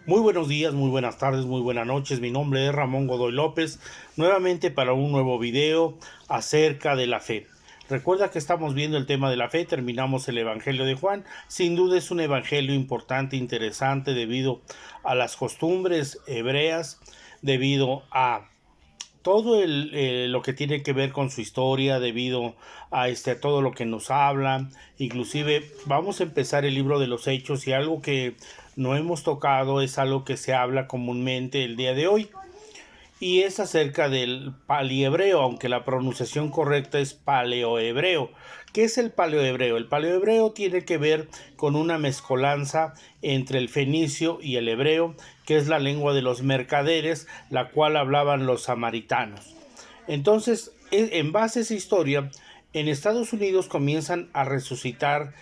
Muy buenos días, muy buenas tardes, muy buenas noches. Mi nombre es Ramón Godoy López, nuevamente para un nuevo video acerca de la fe. Recuerda que estamos viendo el tema de la fe, terminamos el Evangelio de Juan. Sin duda es un evangelio importante, interesante, debido a las costumbres hebreas, debido a todo lo que tiene que ver con su historia, debido a todo lo que nos habla. Inclusive vamos a empezar el libro de los Hechos, y algo que no hemos tocado es algo que se habla comúnmente el día de hoy, y es acerca del paliehebreo, aunque la pronunciación correcta es paleohebreo. ¿Qué es el paleohebreo? El paleohebreo tiene que ver con una mezcolanza entre el fenicio y el hebreo, que es la lengua de los mercaderes, la cual hablaban los samaritanos. Entonces, en base a esa historia, en Estados Unidos comienzan a resucitar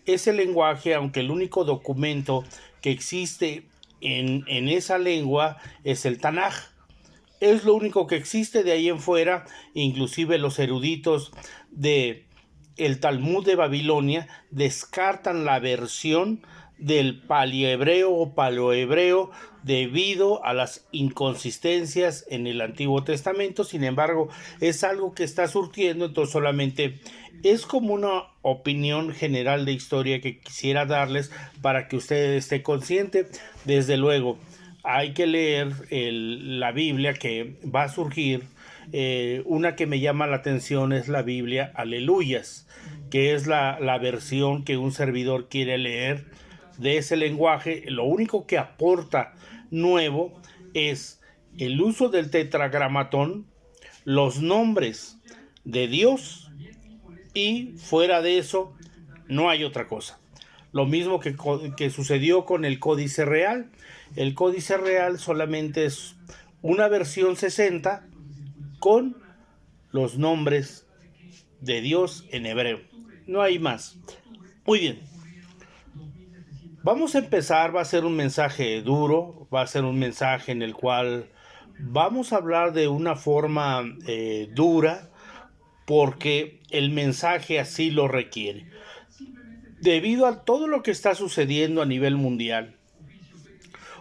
ese lenguaje, aunque el único documento que existe en esa lengua es el Tanaj. Es lo único que existe. De ahí en fuera, inclusive los eruditos de el Talmud de Babilonia descartan la versión del paliehebreo o paleohebreo debido a las inconsistencias en el Antiguo Testamento. Sin embargo, es algo que está surtiendo, entonces solamente es como una opinión general de historia que quisiera darles para que usted esté consciente. Desde luego, hay que leer la Biblia que va a surgir. Una que me llama la atención es la Biblia Aleluyas, que es la versión que un servidor quiere leer de ese lenguaje. Lo único que aporta nuevo es el uso del tetragramatón, los nombres de Dios, y fuera de eso no hay otra cosa. Lo mismo que sucedió con el Códice Real. El Códice Real solamente es una versión 60 con los nombres de Dios en hebreo. No hay más. Muy bien. Vamos a empezar. Va a ser un mensaje duro, va a ser un mensaje en el cual vamos a hablar de una forma dura, porque el mensaje así lo requiere. Debido a todo lo que está sucediendo a nivel mundial,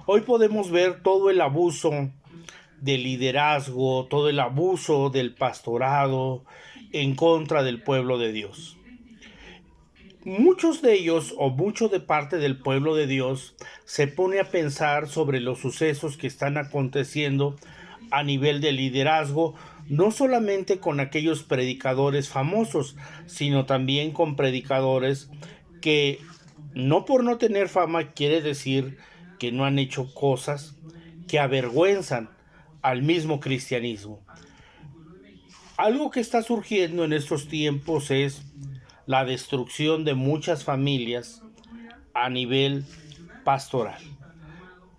hoy podemos ver todo el abuso del liderazgo, todo el abuso del pastorado en contra del pueblo de Dios. Muchos de ellos, o mucho de parte del pueblo de Dios, se pone a pensar sobre los sucesos que están aconteciendo a nivel de liderazgo, no solamente con aquellos predicadores famosos, sino también con predicadores que, no por no tener fama, quiere decir que no han hecho cosas que avergüenzan al mismo cristianismo. Algo que está surgiendo en estos tiempos es la destrucción de muchas familias a nivel pastoral.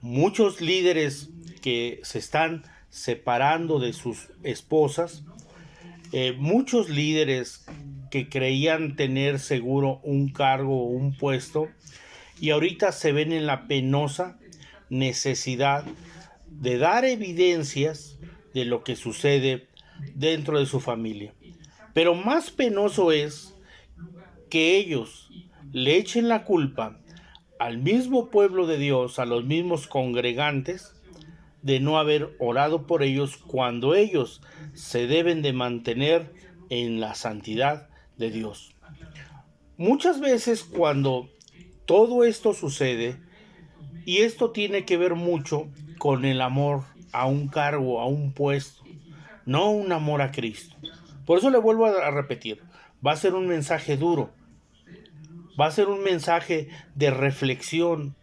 Muchos líderes que se están separando de sus esposas, muchos líderes que creían tener seguro un cargo o un puesto, y ahorita se ven en la penosa necesidad de dar evidencias de lo que sucede dentro de su familia. Pero más penoso es que ellos le echen la culpa al mismo pueblo de Dios, a los mismos congregantes, de no haber orado por ellos, cuando ellos se deben de mantener en la santidad de Dios. Muchas veces cuando todo esto sucede, y esto tiene que ver mucho con el amor a un cargo, a un puesto, no un amor a Cristo. Por eso le vuelvo a repetir, va a ser un mensaje duro, va a ser un mensaje de reflexión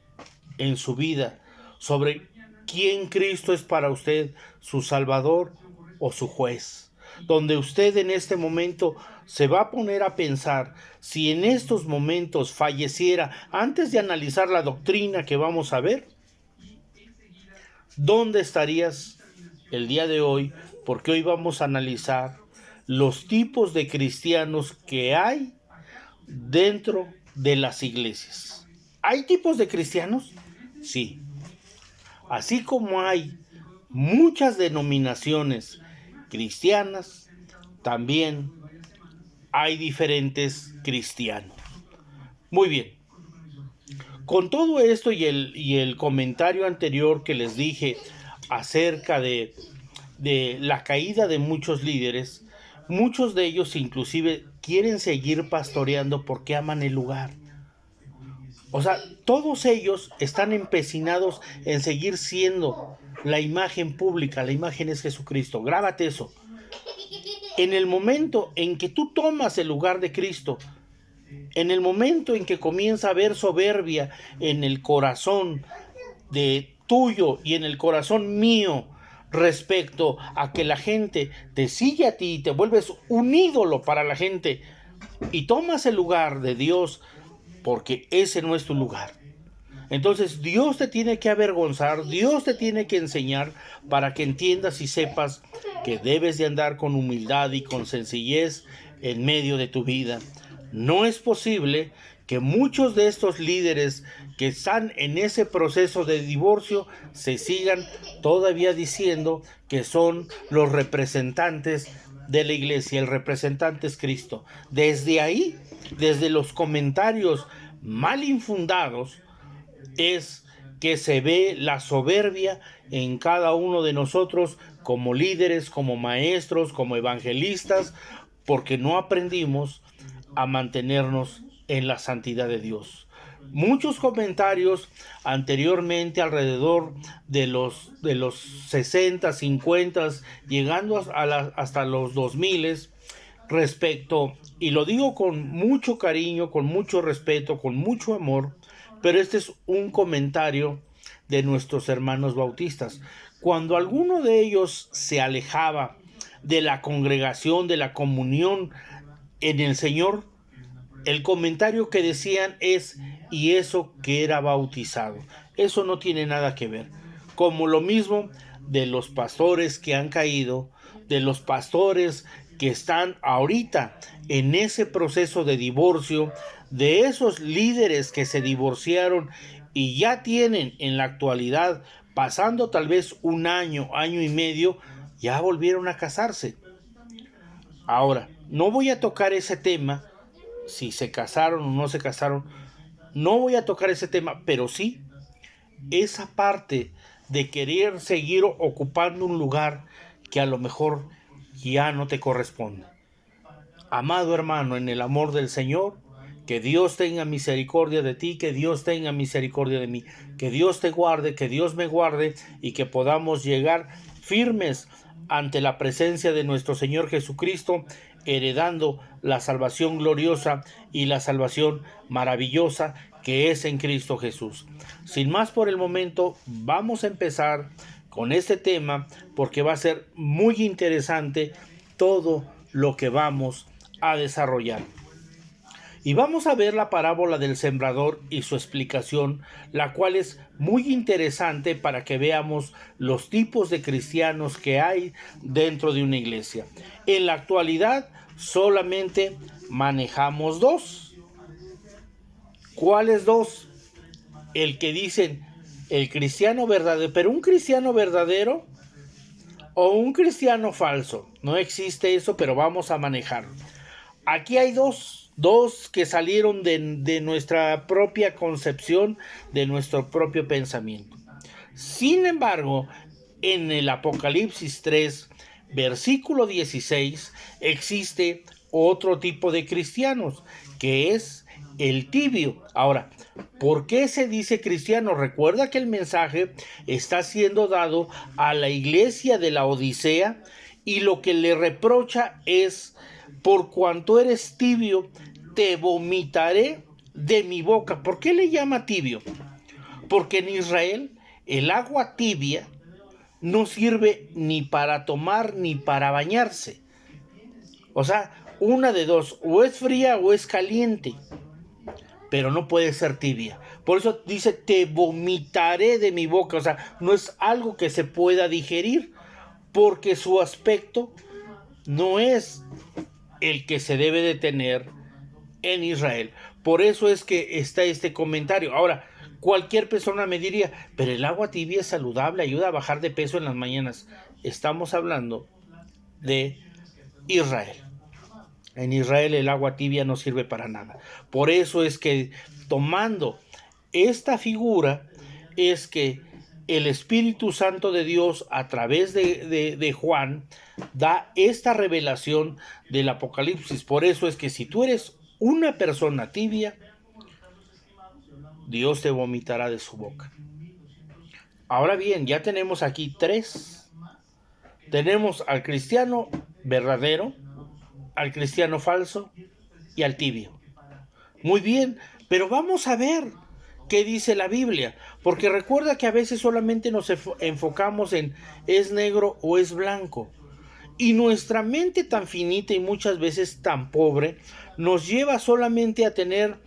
en su vida sobre quién Cristo es para usted, su Salvador o su juez. Donde usted en este momento se va a poner a pensar, si en estos momentos falleciera antes de analizar la doctrina que vamos a ver, ¿dónde estarías el día de hoy? Porque hoy vamos a analizar los tipos de cristianos que hay dentro de las iglesias. ¿Hay tipos de cristianos? Sí. Así como hay muchas denominaciones cristianas, también hay diferentes cristianos. Muy bien. Con todo esto y el comentario anterior que les dije acerca de la caída de muchos líderes, muchos de ellos inclusive quieren seguir pastoreando porque aman el lugar. O sea, todos ellos están empecinados en seguir siendo la imagen pública. La imagen es Jesucristo. Grábate eso. En el momento en que tú tomas el lugar de Cristo, en el momento en que comienza a haber soberbia en el corazón de tuyo y en el corazón mío respecto a que la gente te sigue a ti y te vuelves un ídolo para la gente y tomas el lugar de Dios, porque ese no es tu lugar. Entonces Dios te tiene que avergonzar, Dios te tiene que enseñar para que entiendas y sepas que debes de andar con humildad y con sencillez en medio de tu vida. No es posible que muchos de estos líderes que están en ese proceso de divorcio se sigan todavía diciendo que son los representantes de la iglesia. El representante es Cristo. Desde ahí, desde los comentarios mal infundados, es que se ve la soberbia en cada uno de nosotros como líderes, como maestros, como evangelistas, porque no aprendimos a mantenernos en la santidad de Dios. Muchos comentarios anteriormente, alrededor de los 60, 50, llegando hasta los 2000, respecto, y lo digo con mucho cariño, con mucho respeto, con mucho amor, pero este es un comentario de nuestros hermanos bautistas. Cuando alguno de ellos se alejaba de la congregación, de la comunión en el Señor, el comentario que decían es: y eso que era bautizado. Eso no tiene nada que ver. Como lo mismo de los pastores que han caído, de los pastores que están ahorita en ese proceso de divorcio, de esos líderes que se divorciaron y ya tienen en la actualidad, pasando tal vez un año, año y medio, ya volvieron a casarse. Ahora, no voy a tocar ese tema, si se casaron o no se casaron, no voy a tocar ese tema, pero sí esa parte de querer seguir ocupando un lugar que a lo mejor ya no te corresponde. Amado hermano, en el amor del Señor, que Dios tenga misericordia de ti, que Dios tenga misericordia de mí, que Dios te guarde, que Dios me guarde y que podamos llegar firmes ante la presencia de nuestro Señor Jesucristo, heredando la salvación gloriosa y la salvación maravillosa que es en Cristo Jesús. Sin más por el momento, vamos a empezar con este tema porque va a ser muy interesante todo lo que vamos a desarrollar. Y vamos a ver la parábola del sembrador y su explicación, la cual es muy interesante para que veamos los tipos de cristianos que hay dentro de una iglesia. En la actualidad solamente manejamos dos. ¿Cuáles dos? El que dicen el cristiano verdadero, pero un cristiano verdadero o un cristiano falso. No existe eso, pero vamos a manejarlo. Aquí hay dos que salieron de nuestra propia concepción, de nuestro propio pensamiento. Sin embargo, en el Apocalipsis 3, versículo 16, existe otro tipo de cristianos, que es el tibio. Ahora, ¿por qué se dice cristiano? Recuerda que el mensaje está siendo dado a la iglesia de la Odisea y lo que le reprocha es: por cuanto eres tibio, te vomitaré de mi boca. ¿Por qué le llama tibio? Porque en Israel el agua tibia no sirve ni para tomar ni para bañarse. O sea, una de dos, o es fría o es caliente, pero no puede ser tibia. Por eso dice: te vomitaré de mi boca. O sea, no es algo que se pueda digerir, porque su aspecto no es el que se debe de tener en Israel. Por eso es que está este comentario. Ahora, cualquier persona me diría: pero el agua tibia es saludable, ayuda a bajar de peso en las mañanas. Estamos hablando de Israel. En Israel el agua tibia no sirve para nada. Por eso es que tomando esta figura es que el Espíritu Santo de Dios a través de Juan da esta revelación del Apocalipsis. Por eso es que si tú eres una persona tibia, Dios te vomitará de su boca. Ahora bien, ya tenemos aquí tres. Tenemos al cristiano verdadero, al cristiano falso y al tibio. Muy bien, pero vamos a ver qué dice la Biblia, porque recuerda que a veces solamente nos enfocamos en es negro o es blanco, y nuestra mente tan finita y muchas veces tan pobre nos lleva solamente a tener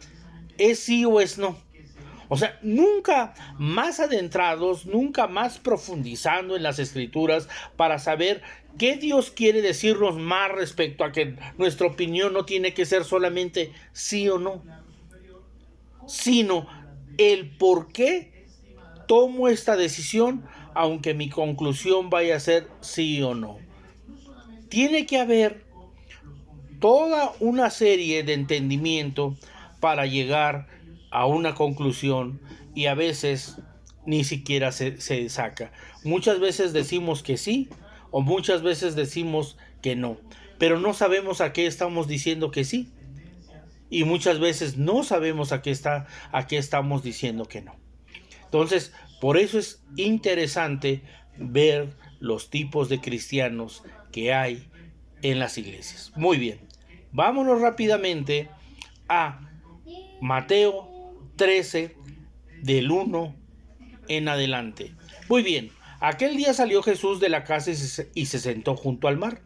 es sí o es no. O sea, nunca más adentrados, nunca más profundizando en las escrituras para saber qué Dios quiere decirnos más respecto a que nuestra opinión no tiene que ser solamente sí o no, sino el por qué tomo esta decisión, aunque mi conclusión vaya a ser sí o no. Tiene que haber toda una serie de entendimiento para llegar a una conclusión, y a veces ni siquiera se saca. Muchas veces decimos que sí o muchas veces decimos que no, pero no sabemos a qué estamos diciendo que sí, y muchas veces no sabemos a qué estamos diciendo que no. Entonces, por eso es interesante ver los tipos de cristianos que hay en las iglesias. Muy bien, vámonos rápidamente a Mateo 13, del 1 en adelante. Muy bien, aquel día salió Jesús de la casa y se sentó junto al mar,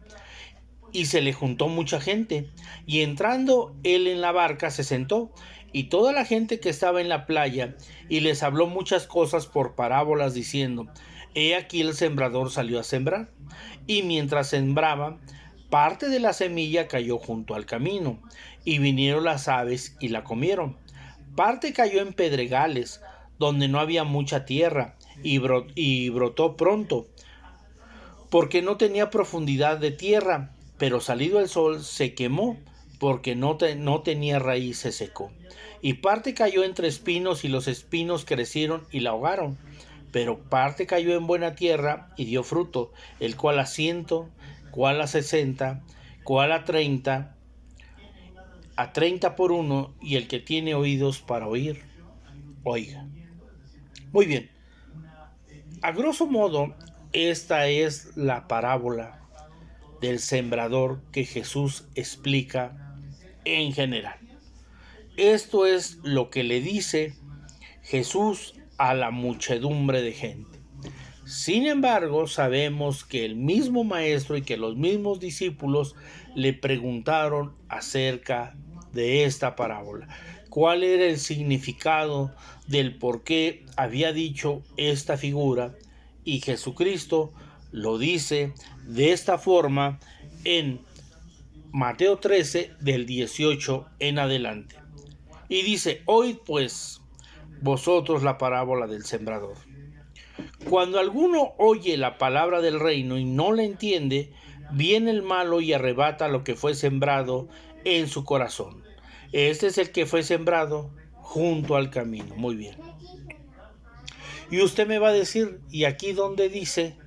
y se le juntó mucha gente, y entrando él en la barca se sentó, y toda la gente que estaba en la playa, y les habló muchas cosas por parábolas, diciendo: He aquí el sembrador salió a sembrar, y mientras sembraba, parte de la semilla cayó junto al camino, y vinieron las aves y la comieron. Parte cayó en pedregales, donde no había mucha tierra, y brotó pronto, porque no tenía profundidad de tierra, pero salido el sol se quemó, porque no tenía raíz, se secó. Y parte cayó entre espinos, y los espinos crecieron y la ahogaron. Pero parte cayó en buena tierra y dio fruto, el cual a 100, cual a 60, cual a 30 por uno, y el que tiene oídos para oír, oiga. Muy bien, a grosso modo, esta es la parábola del sembrador que Jesús explica en general. Esto es lo que le dice Jesús a la muchedumbre de gente. Sin embargo, sabemos que el mismo maestro y que los mismos discípulos le preguntaron acerca de esta parábola. ¿Cuál era el significado del por qué había dicho esta figura? Y Jesucristo lo dice de esta forma en Mateo 13, del 18 en adelante. Y dice: Oíd pues vosotros la parábola del sembrador. Cuando alguno oye la palabra del reino y no la entiende, viene el malo y arrebata lo que fue sembrado en su corazón. Este es el que fue sembrado junto al camino. Muy bien. Y usted me va a decir, ¿y aquí dónde dice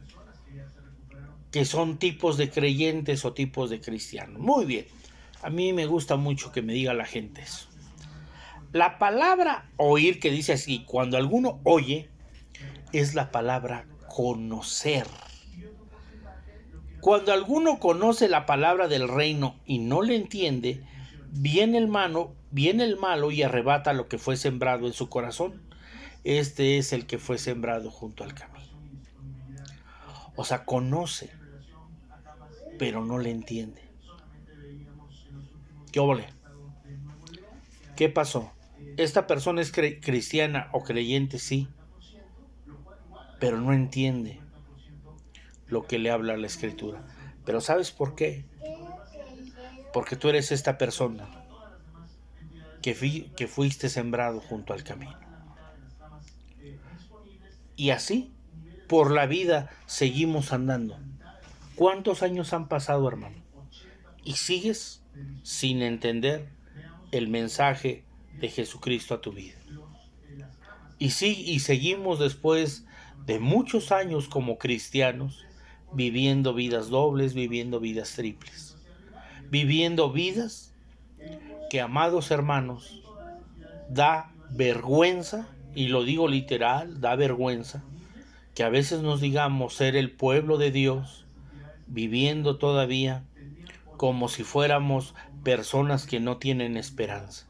que son tipos de creyentes o tipos de cristianos? Muy bien. A mí me gusta mucho que me diga la gente eso. La palabra oír, que dice así, cuando alguno oye, es la palabra conocer. Cuando alguno conoce la palabra del reino y no le entiende, viene el malo y arrebata lo que fue sembrado en su corazón. Este es el que fue sembrado junto al camino. O sea, conoce, pero no le entiende. ¿Qué óvole? ¿Qué pasó? Esta persona es cristiana o creyente, sí, pero no entiende lo que le habla la Escritura. Pero ¿sabes por qué? Porque tú eres esta persona que fuiste sembrado junto al camino. Y así, por la vida, seguimos andando. ¿Cuántos años han pasado, hermano? Y sigues sin entender el mensaje de Jesucristo a tu vida. Y sí, y seguimos después de muchos años como cristianos viviendo vidas dobles, viviendo vidas triples, viviendo vidas que, amados hermanos, da vergüenza, y lo digo literal, da vergüenza, que a veces nos digamos ser el pueblo de Dios, viviendo todavía como si fuéramos personas que no tienen esperanza,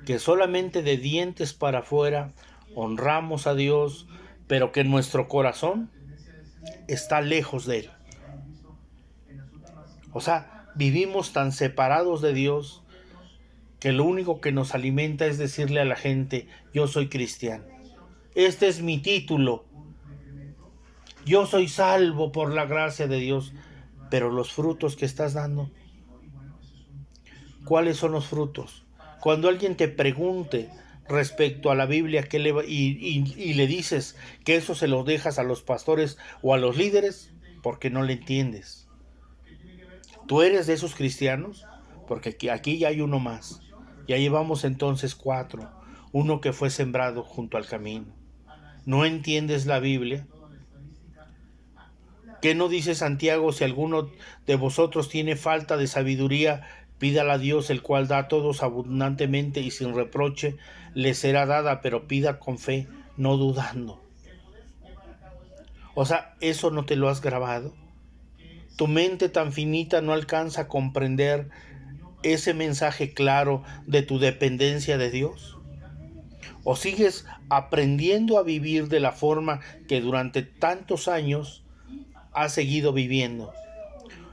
que solamente de dientes para afuera honramos a Dios, pero que nuestro corazón está lejos de Él. O sea, vivimos tan separados de Dios que lo único que nos alimenta es decirle a la gente: yo soy cristiano, este es mi título, yo soy salvo por la gracia de Dios. Pero los frutos que estás dando, ¿cuáles son los frutos? Cuando alguien te pregunte respecto a la Biblia y le dices que eso se lo dejas a los pastores o a los líderes, porque no le entiendes. ¿Tú eres de esos cristianos? Porque aquí ya hay uno más. Ya llevamos entonces 4. Uno que fue sembrado junto al camino. ¿No entiendes la Biblia? ¿Qué no dice Santiago? Si alguno de vosotros tiene falta de sabiduría, pídala a Dios, el cual da a todos abundantemente y sin reproche, le será dada, pero pida con fe, no dudando. O sea, ¿eso no te lo has grabado? ¿Tu mente tan finita no alcanza a comprender ese mensaje claro de tu dependencia de Dios? ¿O sigues aprendiendo a vivir de la forma que durante tantos años has seguido viviendo?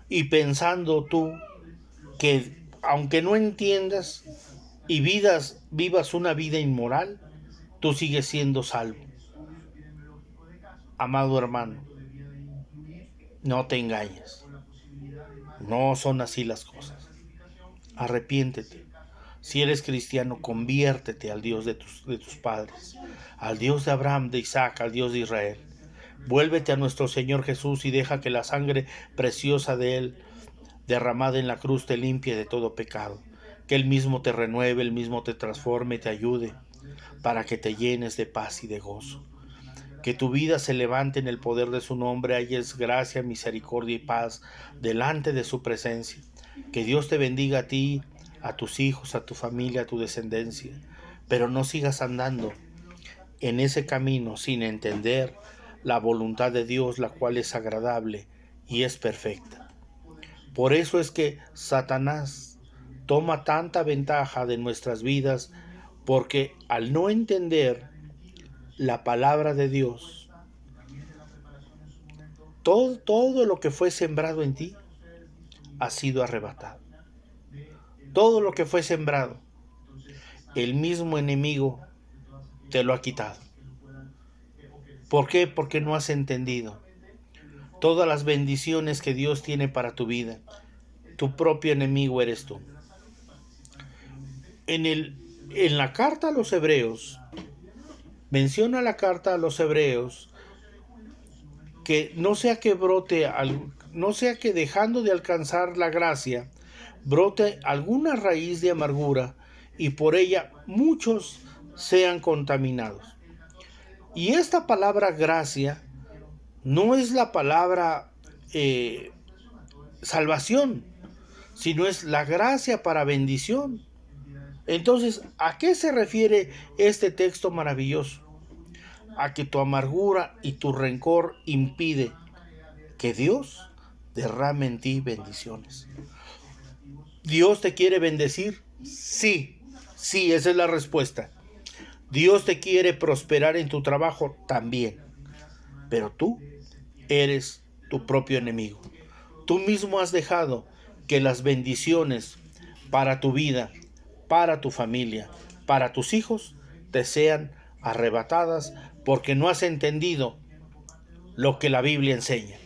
Y pensando tú que aunque no entiendas y vivas una vida inmoral, tú sigues siendo salvo. Amado hermano, no te engañes. No son así las cosas. Arrepiéntete. Si eres cristiano, conviértete al Dios de tus padres, al Dios de Abraham, de Isaac, al Dios de Israel. Vuélvete a nuestro Señor Jesús y deja que la sangre preciosa de Él, derramada en la cruz, te limpie de todo pecado. Que Él mismo te renueve, Él mismo te transforme, te ayude, para que te llenes de paz y de gozo. Que tu vida se levante en el poder de su nombre, halles gracia, misericordia y paz delante de su presencia. Que Dios te bendiga a ti, a tus hijos, a tu familia, a tu descendencia. Pero no sigas andando en ese camino sin entender la voluntad de Dios, la cual es agradable y es perfecta. Por eso es que Satanás toma tanta ventaja de nuestras vidas, porque al no entender la palabra de Dios, todo lo que fue sembrado en ti ha sido arrebatado. Todo lo que fue sembrado, el mismo enemigo te lo ha quitado. ¿Por qué? Porque no has entendido todas las bendiciones que Dios tiene para tu vida. Tu propio enemigo eres tú. En la carta a los Hebreos, menciona la carta a los Hebreos que no sea que no sea que dejando de alcanzar la gracia, brote alguna raíz de amargura y por ella muchos sean contaminados. Y esta palabra gracia no es la palabra salvación, sino es la gracia para bendición. Entonces, ¿a qué se refiere este texto maravilloso? A que tu amargura y tu rencor impide que Dios derrame en ti bendiciones. ¿Dios te quiere bendecir? Sí, sí, esa es la respuesta. ¿Dios te quiere prosperar en tu trabajo? También. Pero tú eres tu propio enemigo. Tú mismo has dejado que las bendiciones para tu vida, para tu familia, para tus hijos, te sean arrebatadas porque no has entendido lo que la Biblia enseña.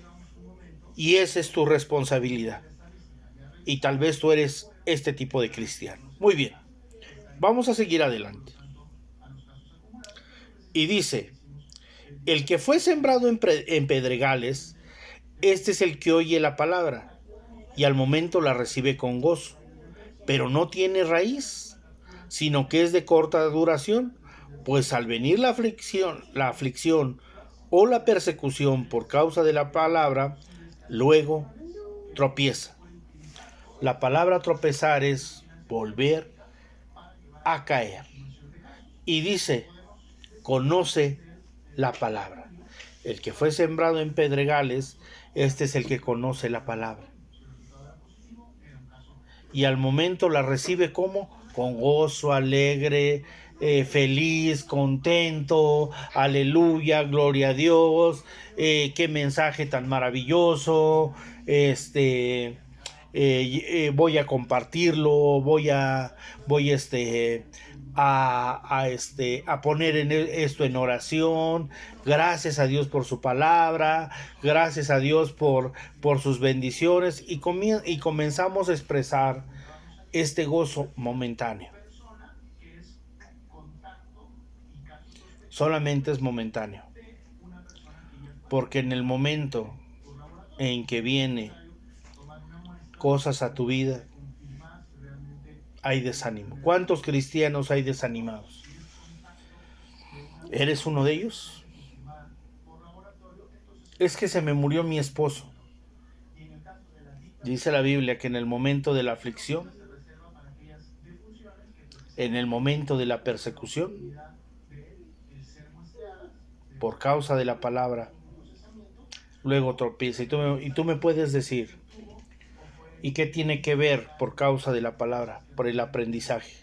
Y esa es tu responsabilidad. Y tal vez tú eres este tipo de cristiano. Muy bien, vamos a seguir adelante. Y dice: el que fue sembrado en pedregales, este es el que oye la palabra y al momento la recibe con gozo, pero no tiene raíz, sino que es de corta duración, Pues al venir la aflicción o la persecución por causa de la palabra, luego tropieza. La palabra tropezar es volver a caer. Y dice, conoce la palabra. El que fue sembrado en pedregales, este es el que conoce la palabra. Y al momento la recibe como con gozo, alegre, feliz, contento, aleluya, gloria a Dios, qué mensaje tan maravilloso, voy a compartirlo, voy a poner esto en oración. Gracias a Dios por su palabra, gracias a Dios por sus bendiciones, y comenzamos a expresar este gozo momentáneo. Solamente es momentáneo, porque en el momento en que viene cosas a tu vida, hay desánimo. ¿Cuántos cristianos hay desanimados? ¿Eres uno de ellos? Es que se me murió mi esposo. Dice la Biblia que en el momento de la aflicción, en el momento de la persecución, por causa de la palabra, luego tropieza. Y tú me puedes decir, ¿y qué tiene que ver por causa de la palabra? Por el aprendizaje.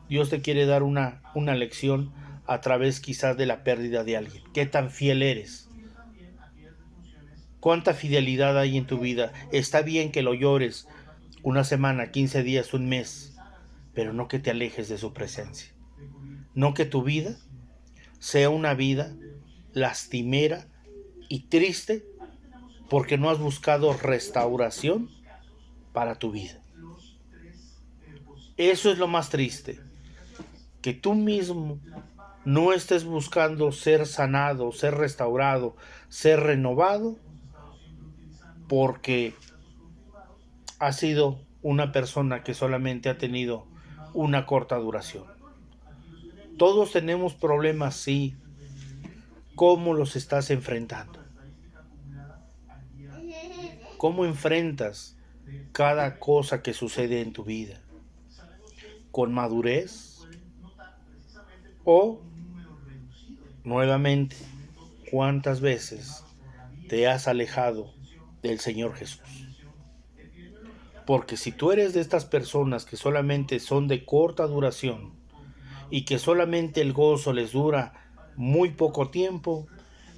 Dios te quiere dar una lección a través quizás de la pérdida de alguien. ¿Qué tan fiel eres? ¿Cuánta fidelidad hay en tu vida? Está bien que lo llores una semana, 15 días, un mes, pero no que te alejes de su presencia. No que tu vida sea una vida lastimera y triste porque no has buscado restauración para tu vida. Eso es lo más triste, que tú mismo no estés buscando ser sanado, ser restaurado, ser renovado, porque has sido una persona que solamente ha tenido una corta duración. Todos tenemos problemas, sí. ¿Cómo los estás enfrentando? ¿Cómo enfrentas cada cosa que sucede en tu vida? ¿Con madurez? O, nuevamente, ¿cuántas veces te has alejado del Señor Jesús? Porque si tú eres de estas personas que solamente son de corta duración y que solamente el gozo les dura muy poco tiempo,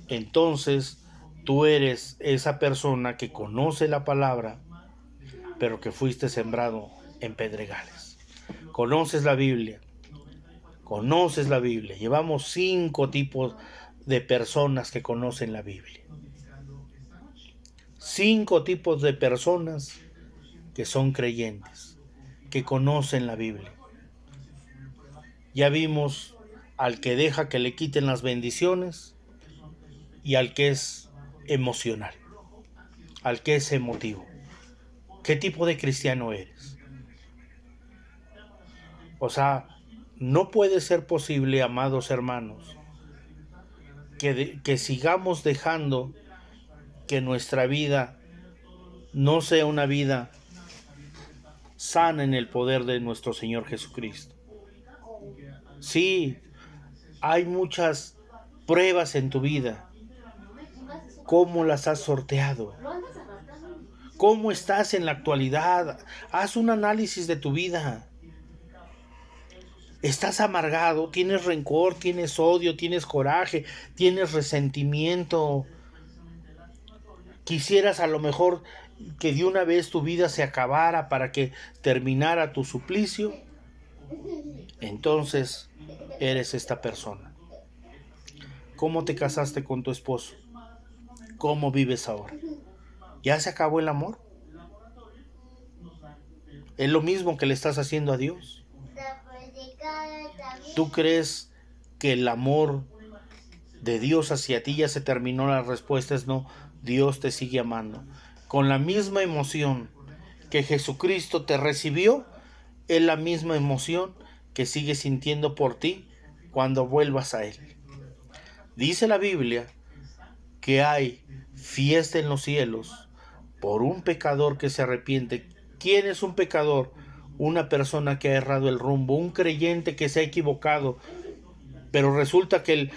entonces tú eres esa persona que conoce la palabra, pero que fuiste sembrado en pedregales. Conoces la Biblia. Llevamos 5 tipos de personas que conocen la Biblia. 5 tipos de personas que son creyentes, que conocen la Biblia. Ya vimos al que deja que le quiten las bendiciones y al que es emocional, al que es emotivo. ¿Qué tipo de cristiano eres? O sea, no puede ser posible, amados hermanos, que sigamos dejando que nuestra vida no sea una vida sana en el poder de nuestro Señor Jesucristo. Sí, hay muchas pruebas en tu vida. ¿Cómo las has sorteado? ¿Cómo estás en la actualidad? Haz un análisis de tu vida. ¿Estás amargado? ¿Tienes rencor? ¿Tienes odio? ¿Tienes coraje? ¿Tienes resentimiento? ¿Quisieras a lo mejor que de una vez tu vida se acabara para que terminara tu suplicio? Entonces eres esta persona. ¿Cómo te casaste con tu esposo? ¿Cómo vives ahora? ¿Ya se acabó el amor? ¿Es lo mismo que le estás haciendo a Dios? ¿Tú crees que el amor de Dios hacia ti ya se terminó? La respuesta es no. Dios te sigue amando. Con la misma emoción que Jesucristo te recibió, es la misma emoción que sigue sintiendo por ti cuando vuelvas a Él. Dice la Biblia que hay fiesta en los cielos por un pecador que se arrepiente. ¿Quién es un pecador? Una persona que ha errado el rumbo, un creyente que se ha equivocado. Pero resulta que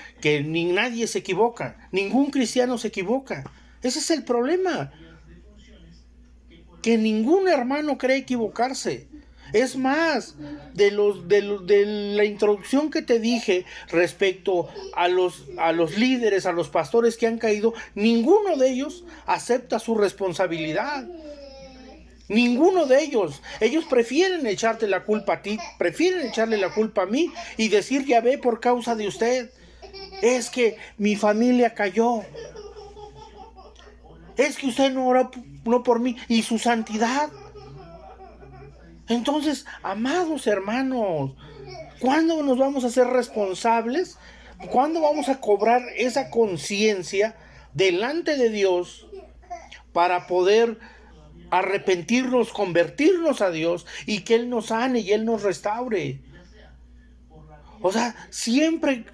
ni nadie se equivoca, ningún cristiano se equivoca. Ese es el problema, que ningún hermano cree equivocarse. Es más, de la introducción que te dije respecto a los líderes, a los pastores que han caído, ninguno de ellos acepta su responsabilidad. Ninguno de ellos. Ellos prefieren echarte la culpa a ti, prefieren echarle la culpa a mí y decir, ya ve, por causa de usted. Es que mi familia cayó. Es que usted no oró no por mí y su santidad. Entonces, amados hermanos, ¿cuándo nos vamos a ser responsables? ¿Cuándo vamos a cobrar esa conciencia delante de Dios para poder arrepentirnos, convertirnos a Dios y que Él nos sane y Él nos restaure? O sea, siempre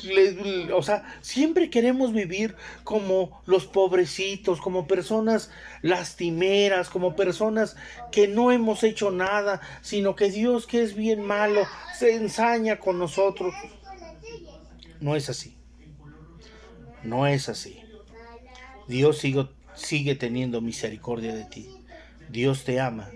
queremos vivir como los pobrecitos, como personas lastimeras, como personas que no hemos hecho nada, sino que Dios, que es bien malo, se ensaña con nosotros. No es así. No es así. Dios sigue teniendo misericordia de ti. Dios te ama,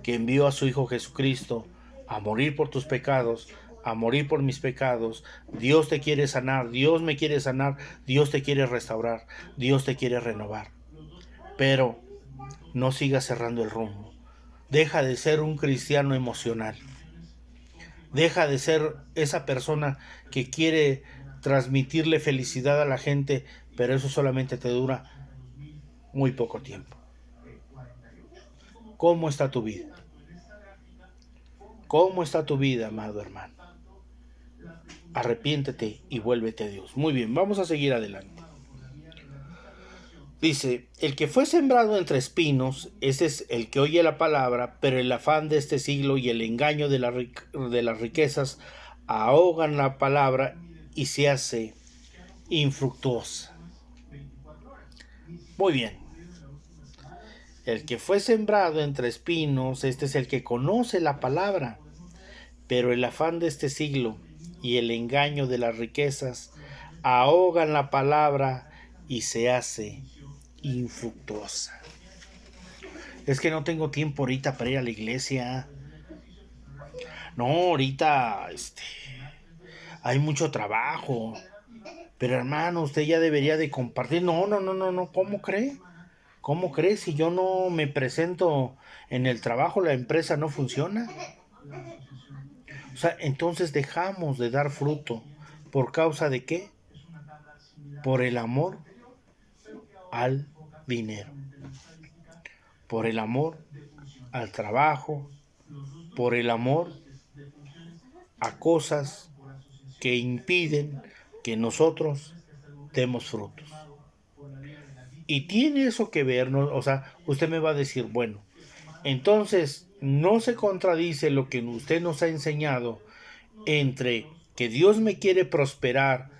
que envió a su Hijo Jesucristo a morir por tus pecados, a morir por mis pecados. Dios te quiere sanar, Dios me quiere sanar, Dios te quiere restaurar, Dios te quiere renovar. Pero no sigas cerrando el rumbo. Deja de ser un cristiano emocional. Deja de ser esa persona que quiere transmitirle felicidad a la gente, pero eso solamente te dura muy poco tiempo. ¿Cómo está tu vida? ¿Cómo está tu vida, amado hermano? Arrepiéntete y vuélvete a Dios. Muy bien, vamos a seguir adelante. Dice, el que fue sembrado entre espinos, ese es el que oye la palabra, pero el afán de este siglo y el engaño de las riquezas ahogan la palabra y se hace infructuosa. Muy bien. El que fue sembrado entre espinos, este es el que conoce la palabra, pero el afán de este siglo y el engaño de las riquezas ahogan la palabra y se hace infructuosa. Es que no tengo tiempo ahorita para ir a la iglesia. No, ahorita hay mucho trabajo. Pero hermano, usted ya debería de compartir. No, ¿cómo cree? ¿Cómo cree? Si yo no me presento en el trabajo, la empresa no funciona. O sea, entonces dejamos de dar fruto. ¿Por causa de qué? Por el amor al dinero. Por el amor al trabajo. Por el amor a cosas que impiden que nosotros demos frutos. Y tiene eso que ver, ¿no? O sea, usted me va a decir, bueno, entonces no se contradice lo que usted nos ha enseñado entre que Dios me quiere prosperar,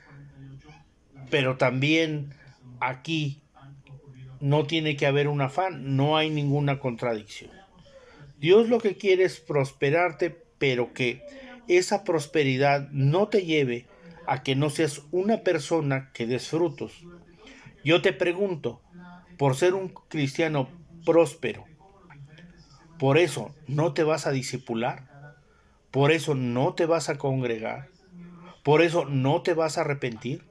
pero también aquí no tiene que haber un afán, no hay ninguna contradicción. Dios lo que quiere es prosperarte, pero que esa prosperidad no te lleve a que no seas una persona que des frutos. Yo te pregunto, por ser un cristiano próspero, ¿por eso no te vas a discipular? ¿Por eso no te vas a congregar? ¿Por eso no te vas a arrepentir?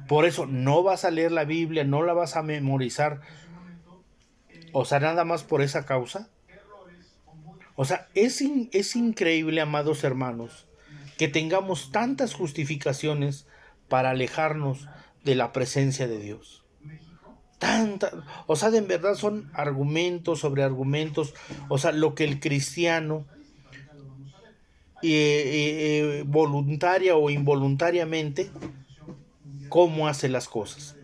¿Por eso no vas a leer la Biblia, no la vas a memorizar? O sea, nada más por esa causa. O sea, es increíble, amados hermanos, que tengamos tantas justificaciones para alejarnos de la presencia de Dios. O sea, de verdad son argumentos sobre argumentos. O sea, lo que el cristiano voluntaria o involuntariamente, cómo hace las cosas.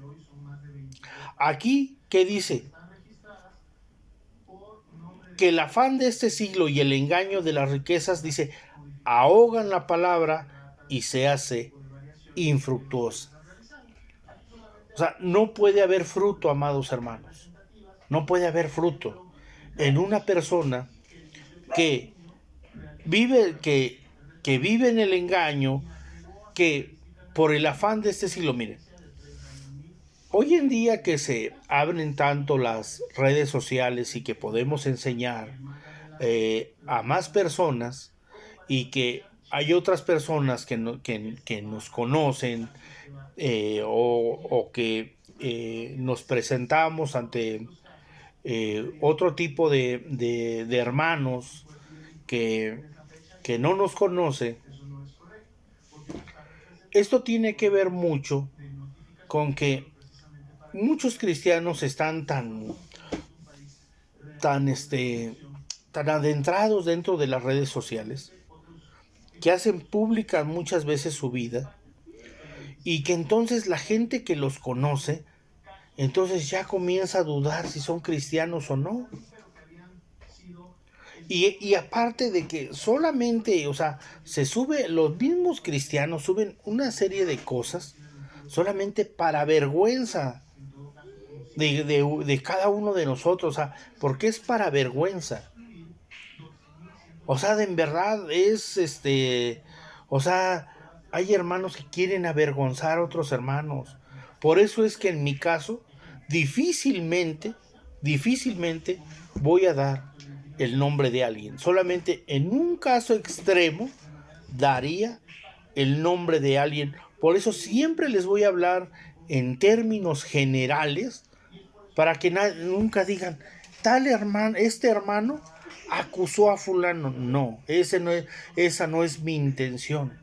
Aquí, ¿qué dice? Que el afán de este siglo y el engaño de las riquezas, dice, ahogan la palabra y se hace infructuosa. O sea, no puede haber fruto, amados hermanos. No puede haber fruto en una persona que que vive en el engaño, que por el afán de este siglo, miren, hoy en día que se abren tanto las redes sociales y que podemos enseñar a más personas y que hay otras personas que nos conocen o que nos presentamos ante otro tipo de hermanos que, que no nos conoce. Esto tiene que ver mucho con que muchos cristianos están tan, tan adentrados dentro de las redes sociales que hacen pública muchas veces su vida y que entonces la gente que los conoce entonces ya comienza a dudar si son cristianos o no. Y aparte de que solamente, o sea, se sube, los mismos cristianos suben una serie de cosas solamente para vergüenza de cada uno de nosotros, o sea, porque es para vergüenza. O sea, en verdad es o sea, hay hermanos que quieren avergonzar a otros hermanos. Por eso es que en mi caso, difícilmente voy a dar el nombre de alguien. Solamente en un caso extremo daría el nombre de alguien. Por eso siempre les voy a hablar en términos generales para que nunca digan, tal hermano, este hermano acusó a fulano. No, esa no es mi intención.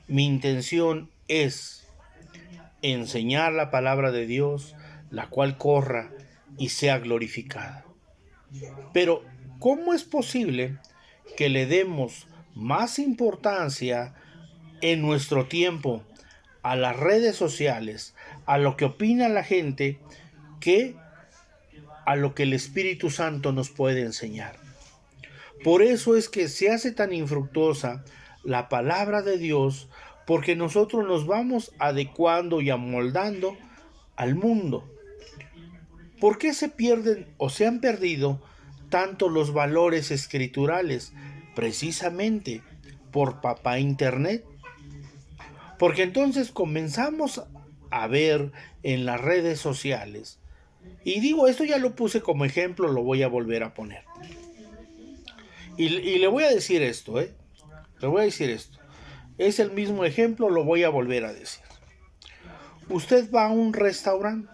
Mi intención es enseñar la palabra de Dios, la cual corra y sea glorificada. Pero, ¿cómo es posible que le demos más importancia en nuestro tiempo a las redes sociales, a lo que opina la gente, que a lo que el Espíritu Santo nos puede enseñar? Por eso es que se hace tan infructuosa la palabra de Dios, porque nosotros nos vamos adecuando y amoldando al mundo. ¿Por qué se pierden o se han perdido tanto los valores escriturales? Precisamente por papá Internet. Porque entonces comenzamos a ver en las redes sociales, y digo, esto ya lo puse como ejemplo, lo voy a volver a poner. Y le voy a decir esto, Le voy a decir esto. Es el mismo ejemplo, lo voy a volver a decir. Usted va a un restaurante,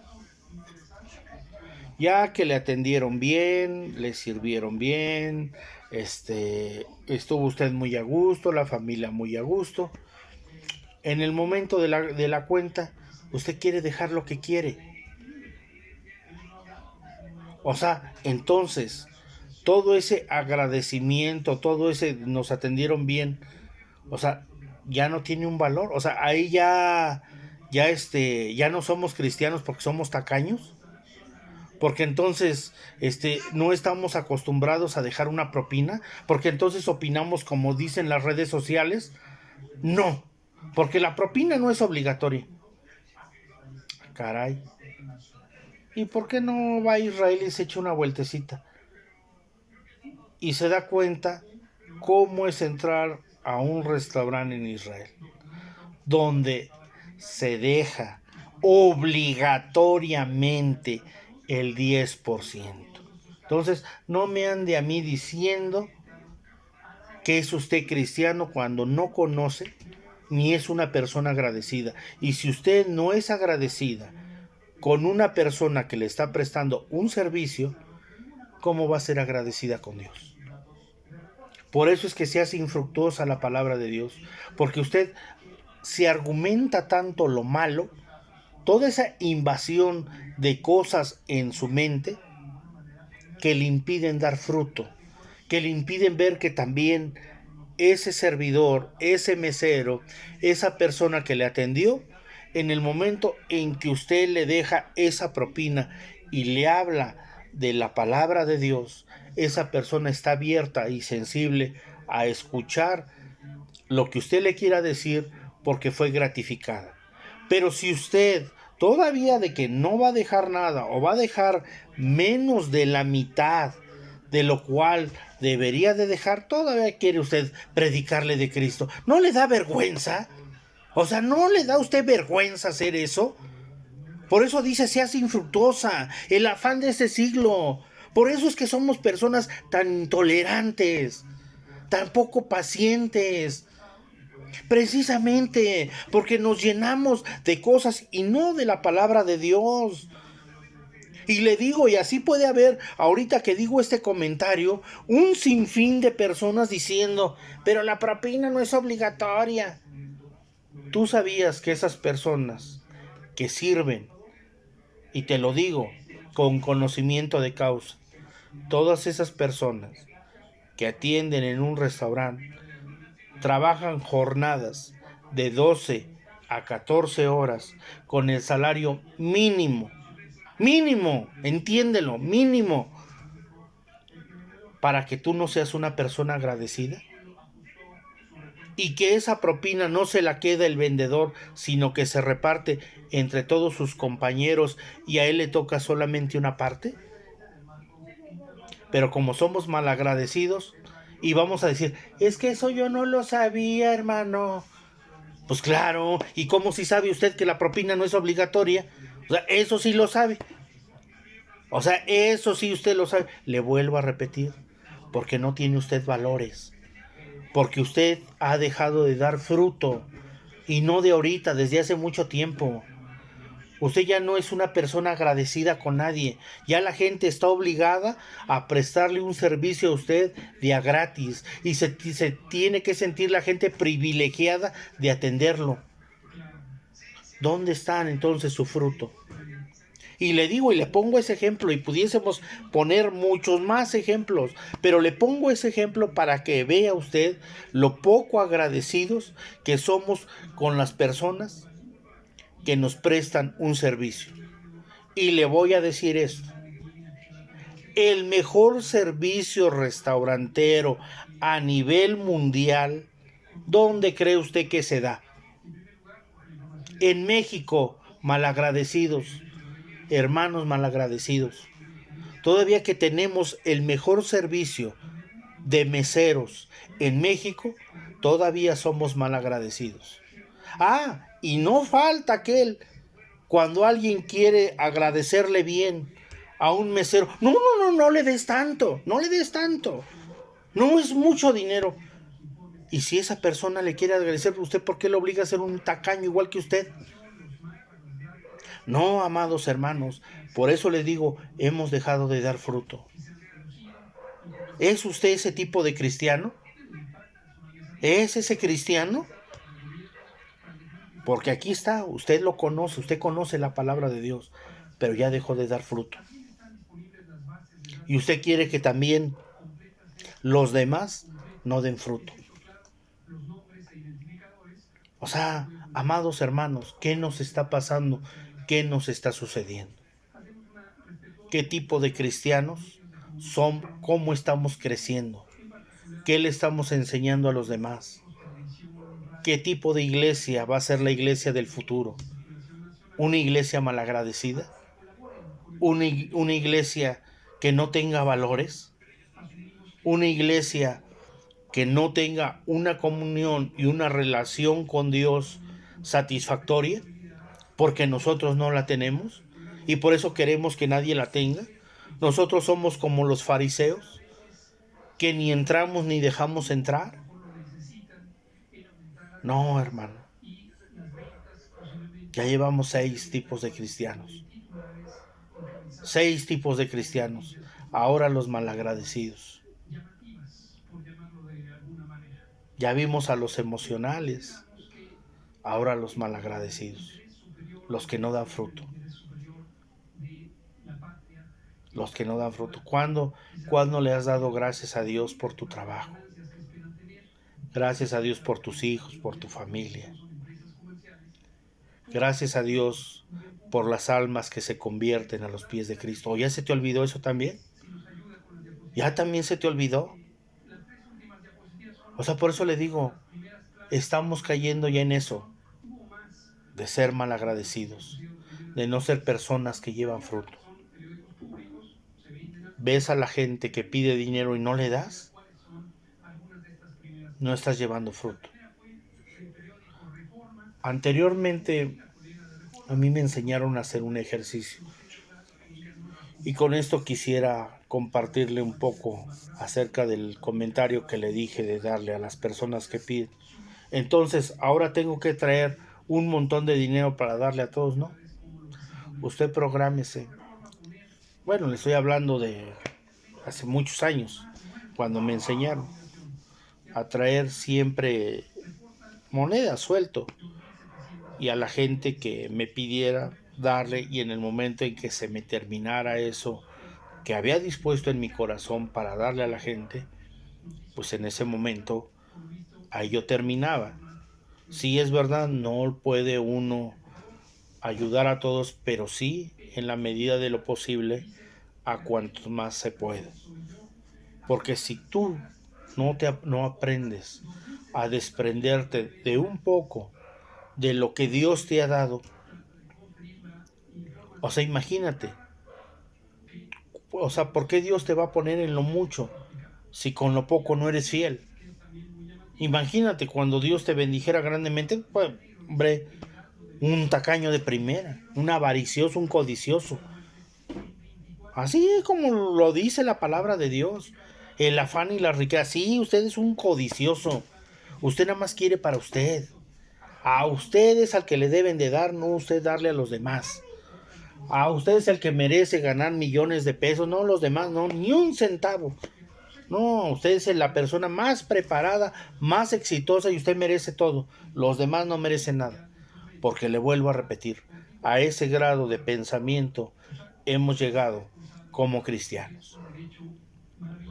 ya que le atendieron bien, le sirvieron bien, estuvo usted muy a gusto, la familia muy a gusto. En el momento de la cuenta, usted quiere dejar lo que quiere. O sea, entonces, todo ese agradecimiento, todo ese nos atendieron bien, o sea, ya no tiene un valor. O sea, ahí ya no somos cristianos porque somos tacaños. Porque entonces no estamos acostumbrados a dejar una propina, porque entonces opinamos como dicen las redes sociales. No, porque la propina no es obligatoria. Caray. ¿Y por qué no va a Israel y se echa una vueltecita? Y se da cuenta cómo es entrar a un restaurante en Israel, donde se deja obligatoriamente el 10%. Entonces, no me ande a mí diciendo que es usted cristiano cuando no conoce ni es una persona agradecida. Y si usted no es agradecida con una persona que le está prestando un servicio, ¿cómo va a ser agradecida con Dios? Por eso es que se hace infructuosa la palabra de Dios, porque usted se argumenta tanto lo malo, toda esa invasión de cosas en su mente, que le impiden dar fruto, que le impiden ver que también ese servidor, ese mesero, esa persona que le atendió, en el momento en que usted le deja esa propina y le habla de la palabra de Dios, esa persona está abierta y sensible a escuchar lo que usted le quiera decir porque fue gratificada. Pero si usted todavía de que no va a dejar nada o va a dejar menos de la mitad de lo cual debería de dejar, todavía quiere usted predicarle de Cristo, ¿no le da vergüenza? O sea, ¿no le da a usted vergüenza hacer eso? Por eso dice, seas infructuosa, el afán de este siglo. Por eso es que somos personas tan intolerantes, tan poco pacientes. Precisamente porque nos llenamos de cosas y no de la palabra de Dios. Y le digo, y así puede haber, ahorita que digo este comentario, un sinfín de personas diciendo, pero la propina no es obligatoria. Tú sabías que esas personas que sirven, y te lo digo con conocimiento de causa, todas esas personas que atienden en un restaurante, trabajan jornadas de 12 a 14 horas con el salario mínimo, entiéndelo, mínimo, para que tú no seas una persona agradecida y que esa propina no se la queda el vendedor, sino que se reparte entre todos sus compañeros y a él le toca solamente una parte. Pero como somos malagradecidos y vamos a decir, es que eso yo no lo sabía, hermano. Pues claro, ¿y cómo si sabe usted que la propina no es obligatoria? O sea, eso sí lo sabe. O sea, eso sí usted lo sabe. Le vuelvo a repetir, porque no tiene usted valores. Porque usted ha dejado de dar fruto. Y no de ahorita, desde hace mucho tiempo. Usted ya no es una persona agradecida con nadie. Ya la gente está obligada a prestarle un servicio a usted de a gratis. Y se tiene que sentir la gente privilegiada de atenderlo. ¿Dónde está entonces su fruto? Y le digo y le pongo ese ejemplo y pudiésemos poner muchos más ejemplos, pero le pongo ese ejemplo para que vea usted lo poco agradecidos que somos con las personas que nos prestan un servicio. Y le voy a decir esto, el mejor servicio restaurantero a nivel mundial, ¿dónde cree usted que se da? En México, malagradecidos, hermanos malagradecidos. Todavía que tenemos el mejor servicio de meseros en México, todavía somos malagradecidos. Ah, y no falta aquel, cuando alguien quiere agradecerle bien a un mesero, no le des tanto, no le des tanto, no es mucho dinero. Y si esa persona le quiere agradecer, ¿usted por qué le obliga a ser un tacaño igual que usted? No, amados hermanos, por eso les digo, hemos dejado de dar fruto. ¿Es usted ese tipo de cristiano? ¿Es ese cristiano? Porque aquí está, usted lo conoce, usted conoce la palabra de Dios, pero ya dejó de dar fruto. Y usted quiere que también los demás no den fruto. O sea, amados hermanos, ¿qué nos está pasando? ¿Qué nos está sucediendo? ¿Qué tipo de cristianos son? ¿Cómo estamos creciendo? ¿Qué le estamos enseñando a los demás? ¿Qué tipo de iglesia va a ser la iglesia del futuro? ¿Una iglesia malagradecida? ¿Una iglesia que no tenga valores? ¿Una iglesia que no tenga una comunión y una relación con Dios satisfactoria? Porque nosotros no la tenemos y por eso queremos que nadie la tenga. Nosotros somos como los fariseos, que ni entramos ni dejamos entrar. No, hermano. Ya llevamos 6 tipos de cristianos. 6 tipos de cristianos. Ahora los malagradecidos. Ya vimos a los emocionales. Ahora los malagradecidos. Los que no dan fruto. Los que no dan fruto. ¿Cuándo le has dado gracias a Dios por tu trabajo? Gracias a Dios por tus hijos, por tu familia. Gracias a Dios por las almas que se convierten a los pies de Cristo. ¿O ya se te olvidó eso también? ¿Ya también se te olvidó? O sea, por eso le digo, estamos cayendo ya en eso, de ser malagradecidos, de no ser personas que llevan fruto. ¿Ves a la gente que pide dinero y no le das? No estás llevando fruto. Anteriormente a mí me enseñaron a hacer un ejercicio y con esto quisiera compartirle un poco acerca del comentario que le dije de darle a las personas que piden. Entonces, ahora tengo que traer un montón de dinero para darle a todos, ¿no? Usted prográmese. Bueno, le estoy hablando de hace muchos años, cuando me enseñaron a traer siempre moneda suelto y a la gente que me pidiera darle, y en el momento en que se me terminara eso que había dispuesto en mi corazón para darle a la gente, pues en ese momento ahí yo terminaba. Sí, es verdad, no puede uno ayudar a todos, pero sí, en la medida de lo posible, a cuantos más se puede. Porque si tú no aprendes a desprenderte de un poco de lo que Dios te ha dado, o sea, imagínate, o sea, ¿por qué Dios te va a poner en lo mucho si con lo poco no eres fiel? Imagínate cuando Dios te bendijera grandemente, pues, hombre, un tacaño de primera, un avaricioso, un codicioso. Así es como lo dice la palabra de Dios. El afán y la riqueza. Sí, usted es un codicioso. Usted nada más quiere para usted. A usted es al que le deben de dar, no usted darle a los demás. A usted es el que merece ganar millones de pesos, no los demás, no, ni un centavo. No, usted es la persona más preparada, más exitosa y usted merece todo. Los demás no merecen nada. Porque le vuelvo a repetir, a ese grado de pensamiento hemos llegado como cristianos.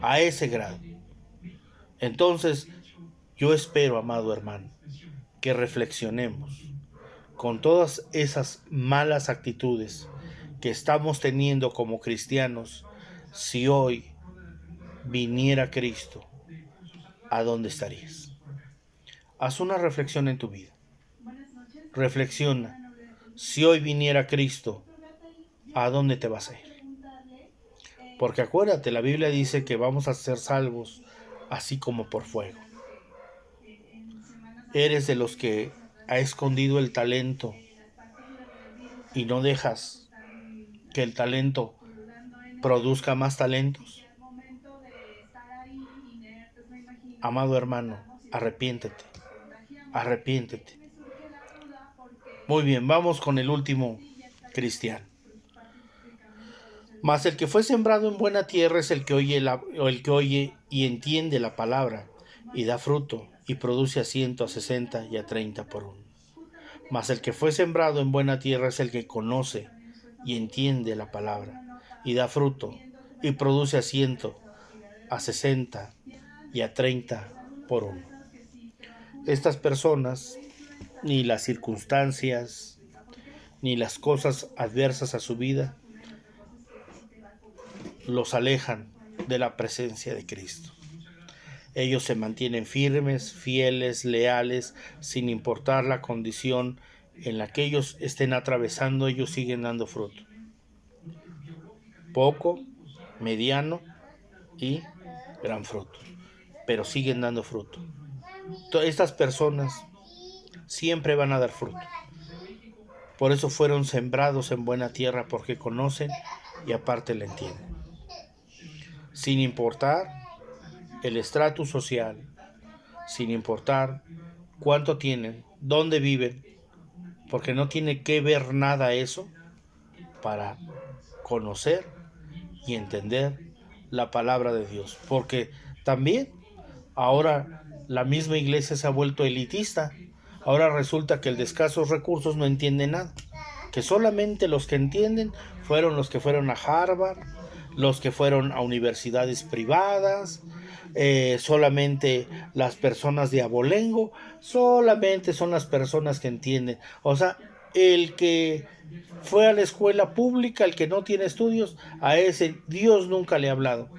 A ese grado. Entonces, yo espero, amado hermano, que reflexionemos con todas esas malas actitudes que estamos teniendo como cristianos. Si hoy viniera Cristo, ¿a dónde estarías? Haz una reflexión en tu vida. Reflexiona. Si hoy viniera Cristo, ¿a dónde te vas a ir? Porque acuérdate, la Biblia dice que vamos a ser salvos así como por fuego. Eres de los que ha escondido el talento y no dejas que el talento produzca más talentos. Amado hermano, arrepiéntete. Arrepiéntete. Muy bien, vamos con el último cristiano. Mas el que fue sembrado en buena tierra es el que oye y entiende la palabra y da fruto y produce a 100, a 60 y a 30 por uno. Mas el que fue sembrado en buena tierra es el que conoce y entiende la palabra y da fruto y produce a 100, a 60 y a 30 por uno. Estas personas, ni las circunstancias, ni las cosas adversas a su vida, los alejan de la presencia de Cristo. Ellos se mantienen firmes, fieles, leales, sin importar la condición en la que ellos estén atravesando, ellos siguen dando fruto. Poco, mediano y gran fruto, pero siguen dando fruto. Estas personas siempre van a dar fruto. Por eso fueron sembrados en buena tierra, porque conocen y aparte la entienden. Sin importar el estatus social, sin importar cuánto tienen, dónde viven, porque no tiene que ver nada eso para conocer y entender la palabra de Dios. Porque también ahora la misma iglesia se ha vuelto elitista. Ahora resulta que el de escasos recursos no entiende nada. Que solamente los que entienden fueron los que fueron a Harvard, los que fueron a universidades privadas, solamente las personas de abolengo, solamente son las personas que entienden. O sea, el que fue a la escuela pública, el que no tiene estudios, a ese Dios nunca le ha hablado.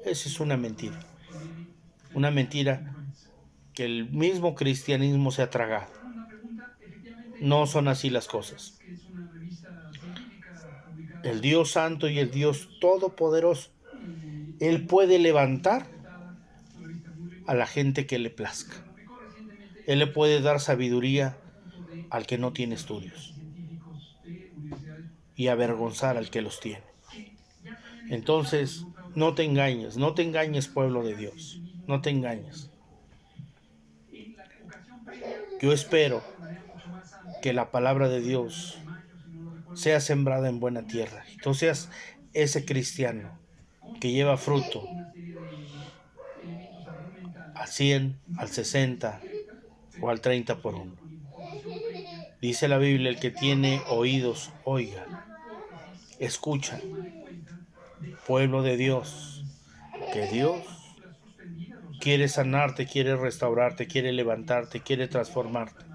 Esa es una mentira. Una mentira que el mismo cristianismo se ha tragado. No son así las cosas. El Dios Santo y el Dios Todopoderoso, Él puede levantar a la gente que le plazca. Él le puede dar sabiduría al que no tiene estudios y avergonzar al que los tiene. Entonces, no te engañes, pueblo de Dios, no te engañes. Yo espero que la palabra de Dios sea sembrada en buena tierra y tú seas ese cristiano que lleva fruto al 100, al 60 o al 30 por uno. Dice la Biblia, el que tiene oídos, oiga, escucha, pueblo de Dios, que Dios quiere sanarte, quiere restaurarte, quiere levantarte, quiere transformarte,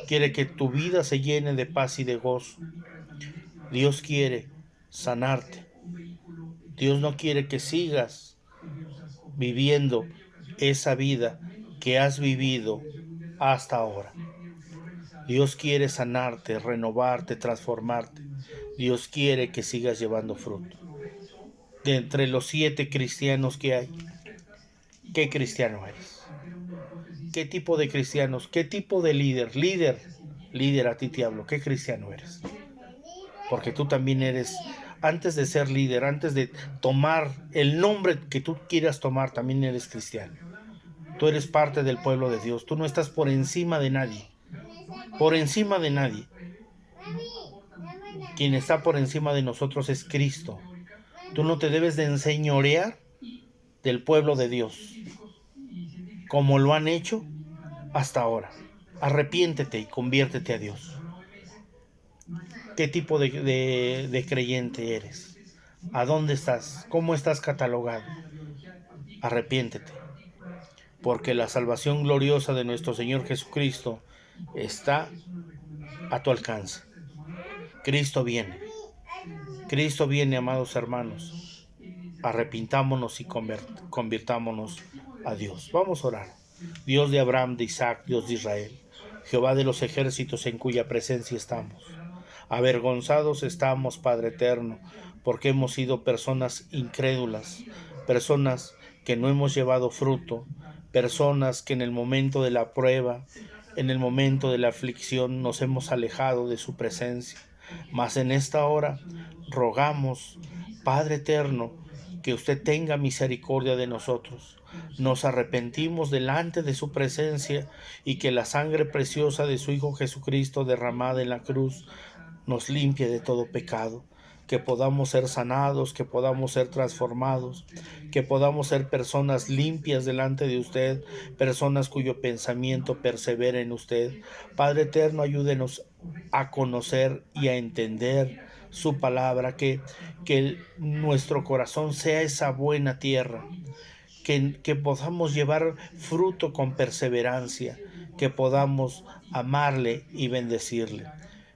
quiere que tu vida se llene de paz y de gozo. Dios quiere sanarte. Dios no quiere que sigas viviendo esa vida que has vivido hasta ahora. Dios quiere sanarte, renovarte, transformarte. Dios quiere que sigas llevando fruto. De entre los 7 cristianos que hay, ¿qué cristiano eres? ¿Qué tipo de cristianos? ¿Qué tipo de líder? Líder, a ti te hablo. ¿Qué cristiano eres? Porque tú también eres, antes de ser líder, antes de tomar el nombre que tú quieras tomar, también eres cristiano. Tú eres parte del pueblo de Dios. Tú no estás por encima de nadie. Por encima de nadie. Quien está por encima de nosotros es Cristo. Tú no te debes de enseñorear del pueblo de Dios, como lo han hecho hasta ahora. Arrepiéntete y conviértete a Dios. ¿Qué tipo de creyente eres? ¿A dónde estás? ¿Cómo estás catalogado? Arrepiéntete, porque la salvación gloriosa de nuestro Señor Jesucristo está a tu alcance. Cristo viene. Cristo viene, amados hermanos. Arrepintámonos y convirtámonos a Dios. Vamos a orar. Dios de Abraham, de Isaac, Dios de Israel, Jehová de los ejércitos en cuya presencia estamos. Avergonzados estamos, Padre eterno, porque hemos sido personas incrédulas, personas que no hemos llevado fruto, personas que en el momento de la prueba, en el momento de la aflicción nos hemos alejado de su presencia. Mas en esta hora rogamos, Padre eterno, que usted tenga misericordia de nosotros. Nos arrepentimos delante de su presencia y que la sangre preciosa de su Hijo Jesucristo derramada en la cruz nos limpie de todo pecado, que podamos ser sanados, que podamos ser transformados, que podamos ser personas limpias delante de usted, personas cuyo pensamiento persevera en usted. Padre eterno, ayúdenos a conocer y a entender su palabra, que nuestro corazón sea esa buena tierra, que podamos llevar fruto con perseverancia, que podamos amarle y bendecirle.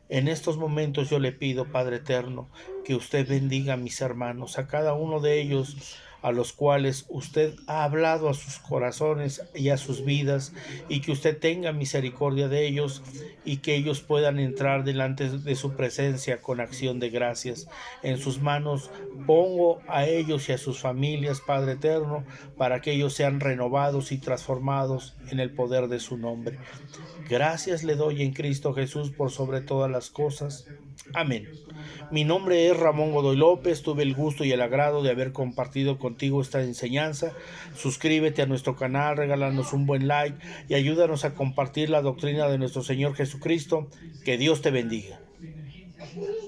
En estos momentos yo le pido, Padre eterno, que usted bendiga a mis hermanos, a cada uno de ellos, a los cuales usted ha hablado a sus corazones y a sus vidas, y que usted tenga misericordia de ellos y que ellos puedan entrar delante de su presencia con acción de gracias. En sus manos pongo a ellos y a sus familias, Padre eterno, para que ellos sean renovados y transformados en el poder de su nombre. Gracias le doy en Cristo Jesús por sobre todas las cosas. Amén. Mi nombre es Ramón Godoy López. Tuve el gusto y el agrado de haber compartido contigo esta enseñanza. Suscríbete a nuestro canal, regálanos un buen like y ayúdanos a compartir la doctrina de nuestro Señor Jesucristo. Que Dios te bendiga.